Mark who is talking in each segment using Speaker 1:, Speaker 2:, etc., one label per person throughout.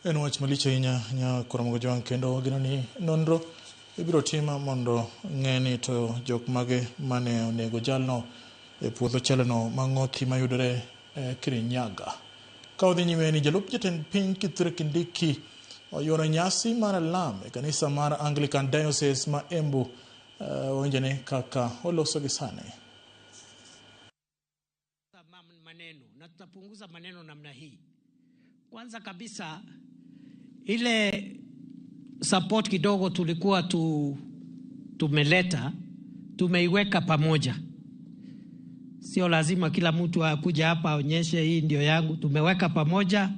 Speaker 1: En wach malich ahinya nya koromogo jwang kendo gino ni nonro ibiro tima mondo ng'eni to jok mage mane onego jalno e puodho cheleno mang'othi mayudore Kirinyaga. Ka odhi nyime ni jalup jatend piny Kithure Kindiki oyoro nyasi mar lam e kanisa mar Anglican Diocese ma Embu onjene kaka oloso gi sani.
Speaker 2: Maneno na tutapunguza maneno namna hii. Kwanza kabisa ile support kidogo tulikuwa tumeleta tumeiweka pamoja. Sio lazima kila mtu akuja hapa aonyeshe hii ndio yangu. Tumeweka pamoja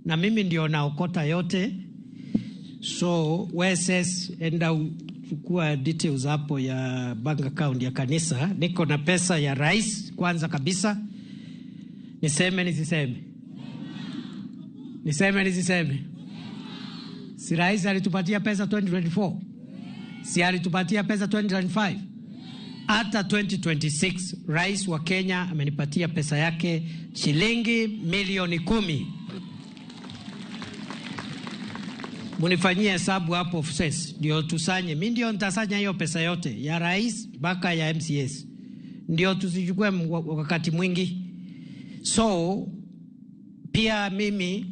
Speaker 2: na mimi ndio naokota yote. So weses enda chukua details hapo ya bank account ya kanisa. Niko na pesa ya rais kwanza kabisa. Niseme nisiseme? Niseme nisiseme? Si rais alitupatia pesa 2024? Si alitupatia pesa 2025? Hata 2026 rais wa Kenya amenipatia pesa yake shilingi milioni 10. Munifanyie hesabu hapo offices ndio tusanye. Mimi ndio nitasanya hiyo pesa yote ya rais mpaka ya MCS. Ndio tusichukue wakati mwingi. So pia mimi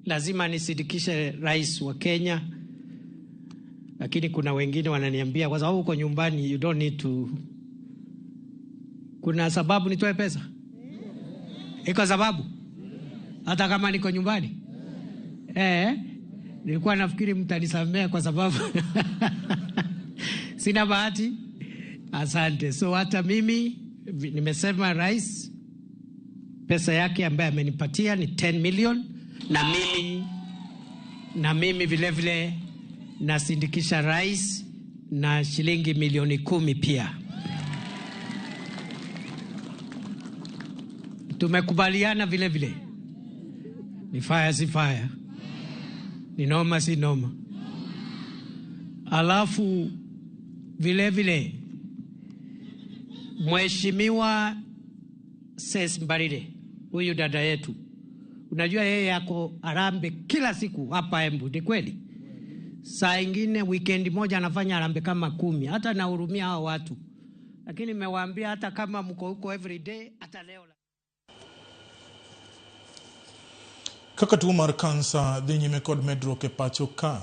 Speaker 2: lazima nisindikishe rais wa Kenya, lakini kuna wengine wananiambia kwa sababu uko nyumbani you don't need to. Kuna sababu nitoe pesa? Iko sababu? Hata kama niko nyumbani? Nilikuwa nafikiri mtanisamea kwa sababu sina bahati. Asante. So hata mimi nimesema rais pesa yake ambaye amenipatia ni 10 million na mimi vile vile nasindikisha rais na shilingi milioni 10 pia. Tumekubaliana vile vile. Ni fire si fire. Ni noma si noma. Alafu vile vile Mheshimiwa Ses Mbarire, huyu dada yetu, unajua yeye yako arambe kila siku hapa Embu, ni kweli? Saa ingine weekend moja anafanya arambe kama 10, hata nahurumia hao watu. Lakini nimewaambia hata kama mko huko every day, hata leo.
Speaker 1: Kaka tuo mar kansa dhi nyime kod medruok e pacho ka